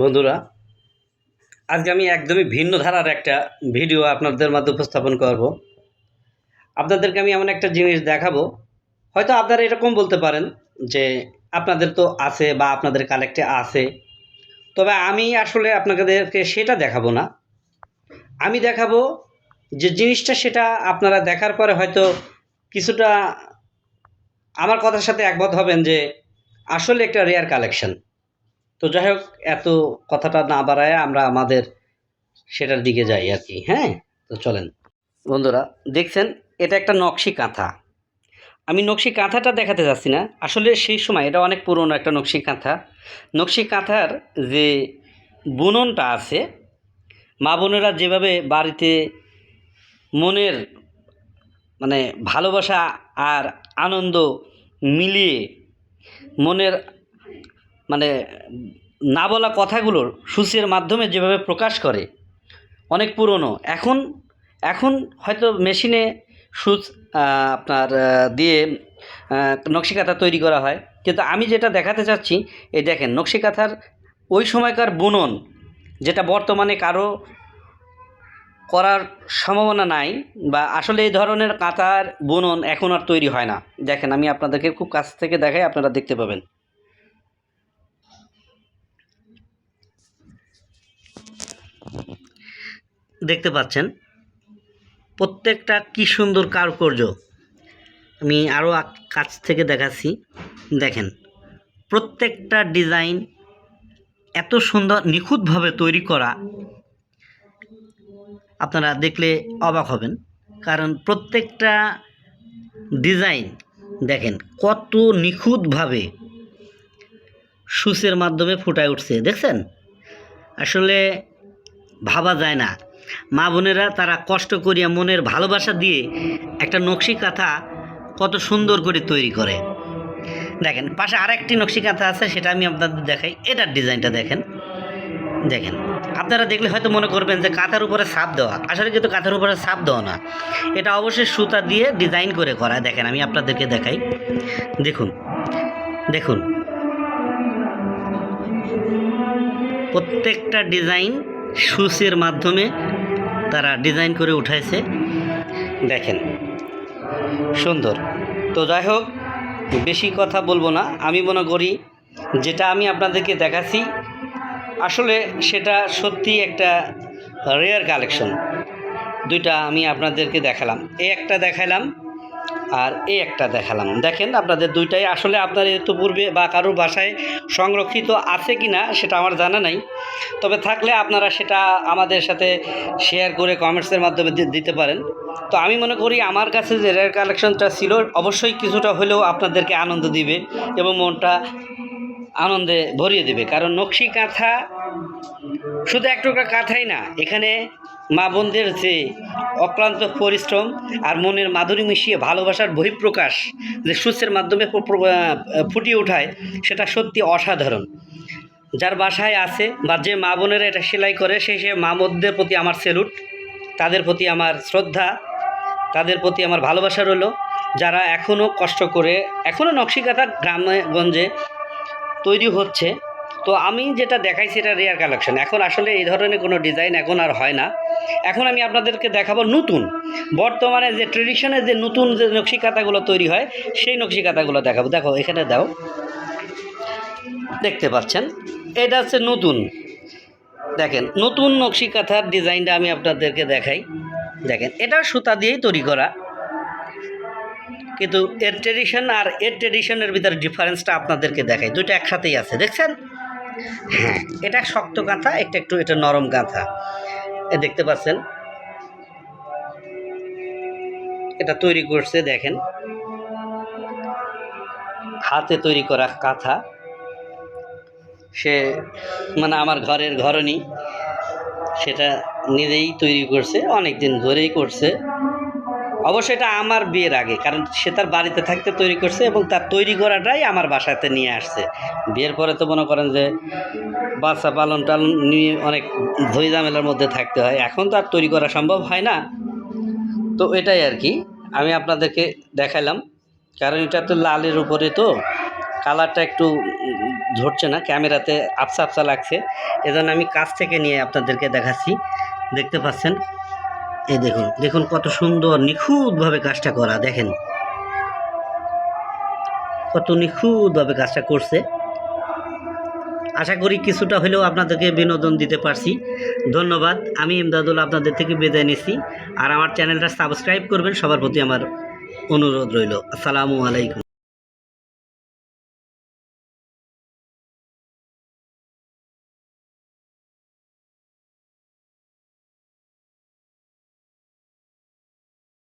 বন্ধুরা, আজকে আমি একদমই ভিন্ন ধারার একটা ভিডিও আপনাদের মাঝে উপস্থাপন করব। আপনাদেরকে আমি এমন একটা জিনিস দেখাবো, হয়তো আপনারা এরকম বলতে পারেন যে আপনাদের তো আছে বা আপনাদের কালেক্টে আছে, তবে আমি আসলে আপনাদেরকে সেটা দেখাবো না। আমি দেখাবো যে জিনিসটা, সেটা আপনারা দেখার পরে হয়তো কিছুটা আমার কথার সাথে একমত হবেন যে আসলে একটা রেয়ার কালেকশন। তো যাই হোক, এত কথাটা না বাড়ায় আমরা আমাদের সেটার দিকে যাই আর কি। হ্যাঁ, তো চলেন বন্ধুরা। দেখছেন, এটা একটা নকশি কাঁথা। আমি নকশি কাঁথাটা দেখাতে যাচ্ছি না, আসলে সেই সময় এটা অনেক পুরনো একটা নকশি কাঁথা। নকশি কাঁথার যে বুননটা আছে, মা বোনেরা যেভাবে বাড়িতে মনের মানে ভালোবাসা আর আনন্দ মিলিয়ে মনের মানে না বলা কথাগুলোর সূচের মাধ্যমে যেভাবে প্রকাশ করে, অনেক পুরনো। এখন এখন হয়তো মেশিনে সুচ আপনার দিয়ে নকশি কাঁথা তৈরি করা হয়, কিন্তু আমি যেটা দেখাতে চাচ্ছি, এই দেখেন নকশি কাঁথার ওই সময়কার বুনন, যেটা বর্তমানে কারো করার সম্ভাবনা নাই, বা আসলে এই ধরনের কাঁথার বুনন এখন আর তৈরি হয় না। দেখেন, আমি আপনাদেরকে খুব কাছ থেকে দেখাই, আপনারা দেখতে পাবেন। দেখতে পাচ্ছেন প্রত্যেকটা কি সুন্দর কারুকার্য। আমি আরও কাছ থেকে দেখাচ্ছি। দেখেন, প্রত্যেকটা ডিজাইন এত সুন্দর নিখুঁতভাবে তৈরি করা, আপনারা দেখলে অবাক হবেন। কারণ প্রত্যেকটা ডিজাইন দেখেন কত নিখুঁতভাবে সূচের মাধ্যমে ফুটায় উঠছে। দেখছেন, আসলে ভাবা যায় না, মা বোনেরা তারা কষ্ট করিয়া মনের ভালোবাসা দিয়ে একটা নকশি কাঁথা কত সুন্দর করে তৈরি করে। দেখেন, পাশে আরেকটি নকশি কাঁথা আছে, সেটা আমি আপনাদের দেখাই। এটার ডিজাইনটা দেখেন। দেখেন, আপনারা দেখলে হয়তো মনে করবেন যে কাঁথার উপরে ছাপ দেওয়া, আসলে কিন্তু কাঁথার উপরে ছাপ দেওয়া না, এটা অবশ্যই সুতা দিয়ে ডিজাইন করে করা। দেখেন, আমি আপনাদেরকে দেখাই। দেখুন দেখুন, প্রত্যেকটা ডিজাইন সূচের মাধ্যমে তারা ডিজাইন করে উঠাইছে। দেখেন, সুন্দর। তো যাই হোক, বেশি কথা বলবো না। আমি মনে করি যেটা আমি আপনাদেরকে দেখাচ্ছি, আসলে সেটা সত্যি একটা রেয়ার কালেকশন। দুইটা আমি আপনাদেরকে দেখালাম, এই একটা দেখালাম আর এই একটা দেখালাম। দেখেন, আপনাদের দুইটাই আসলে আপনার পূর্বে বা কারোর বাসায় সংরক্ষিত আছে কি না সেটা আমার জানা নাই, তবে থাকলে আপনারা সেটা আমাদের সাথে শেয়ার করে কমেন্টসের মাধ্যমে দিতে পারেন। তো আমি মনে করি আমার কাছে যে রেয়ার কালেকশনটা ছিল, অবশ্যই কিছুটা হলেও আপনাদেরকে আনন্দ দিবে এবং মনটা আনন্দে ভরিয়ে দেবে। কারণ নকশি কাঁথা শুধু এক টুকরা কাঁথাই না, এখানে মা বোনদের যে অক্লান্ত পরিশ্রম আর মনের মাধুরী মিশিয়ে ভালোবাসার বহিঃপ্রকাশ যে সূচের মাধ্যমে ফুটিয়ে ওঠায়, সেটা সত্যি অসাধারণ। যার বাসায় আছে বা যে মা বোনেরা এটা সেলাই করে, সেই মা বোনদের প্রতি আমার স্যালুট, তাদের প্রতি আমার শ্রদ্ধা, তাদের প্রতি আমার ভালোবাসা রইল, যারা এখনও কষ্ট করে এখনও নকশি কাঁথা গ্রামে গঞ্জে তৈরি হচ্ছে। তো আমি যেটা দেখাইছি এটা রেয়ার কালেকশন। এখন আসলে এই ধরনের কোনো ডিজাইন এখন আর হয় না। এখন আমি আপনাদেরকে দেখাবো নতুন, বর্তমানে যে ট্রেডিশনের যে নতুন যে নকশি কাঁথাগুলো তৈরি হয়, সেই নকশি কাঁথাগুলো দেখাবো। দেখো, এখানে দাও, দেখতে পাচ্ছেন, এটা হচ্ছে নতুন। দেখেন, নতুন নকশি কাঁথার ডিজাইনটা আমি আপনাদেরকে দেখাই। দেখেন, এটা সুতা দিয়েই তৈরি করা, কিন্তু এর ট্রেডিশন আর এর ট্রেডিশনের ভিতরে ডিফারেন্সটা আপনাদেরকে দেখাই। দুটো একসাথেই আছে, দেখছেন? হ্যাঁ, এটা শক্ত কাঁথা, একটু এটা নরম কাঁথা। দেখতে পাচ্ছেন, এটা তৈরি করছে, দেখেন, হাতে তৈরি করা কাঁথা। সে মানে আমার ঘরের ঘরণী, সেটা নিজেই তৈরি করছে, অনেক দিন ধরেই করছে। অবশ্যই এটা আমার বিয়ের আগে, কারণ সে তার বাড়িতে থাকতে তৈরি করছে এবং তার তৈরি করাটাই আমার বাসাতে নিয়ে আসছে। বিয়ের পরে তো মনে করেন যে বাচ্চা পালন টালন নিয়ে অনেক ধই ঝামেলার মধ্যে থাকতে হয়, এখন তো আর তৈরি করা সম্ভব হয় না। তো এটাই আর কি আমি আপনাদেরকে দেখালাম, কারণ এটা তো লালের উপরে, তো কালারটা একটু ধরছে না, ক্যামেরাতে আবসা আবসা লাগছে, এজন্য আমি কাছ থেকে নিয়ে আপনাদেরকে দেখাচ্ছি। দেখতে পাচ্ছেন, এই দেখুন দেখুন কত সুন্দর নিখুঁতভাবে কাজটা করা, দেখেন কত নিখুঁতভাবে কাজটা করছে। আশা করি কিছুটা হলেও আপনাদেরকে বিনোদন দিতে পারছি। ধন্যবাদ। আমি ইমদাদুল আপনাদের থেকে বিদায় নিচ্ছি। আর আমার চ্যানেলটা সাবস্ক্রাইব করবেন, সবার প্রতি আমার অনুরোধ রইল। আসসালামু আলাইকুম।